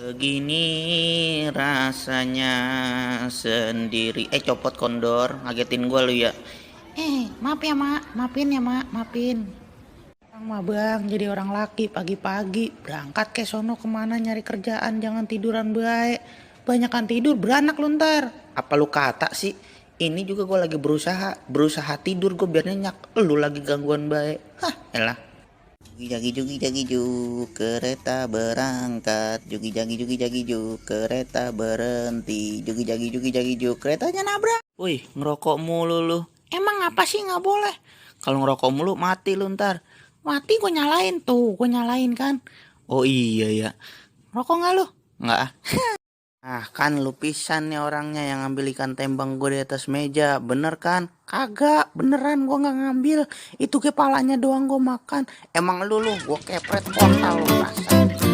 Begini rasanya sendiri. Copot kondor, ngagetin gua lu ya. Maaf ya mak, maafin ya mak, maafin. Bang mah bang, jadi orang laki pagi-pagi berangkat ke sono kemana nyari kerjaan, jangan tiduran baik. Banyakan tidur beranak lu ntar. Apa lu kata sih? Ini juga gua lagi berusaha tidur gua biar nyenyak. Lu lagi gangguan baik. Hah, elah. Jugi jagi ju, kereta berangkat. Jugi jagi ju, kereta berhenti. Jugi jagi ju, keretanya nabrak. Wih, ngerokok mulu lu. Emang apa sih nggak boleh? Kalau ngerokok mulu mati lu ntar. Mati gue nyalain tuh, gue nyalain kan. Oh iya ya. Rokok nggak lu? Nggak ah. Ah kan lu pisan nih orangnya yang ngambil ikan tembang gue di atas meja. Bener kan? Kagak, beneran gue nggak ngambil. Itu kepalanya doang gue makan. Emang lu gue kepret portal lu rasa.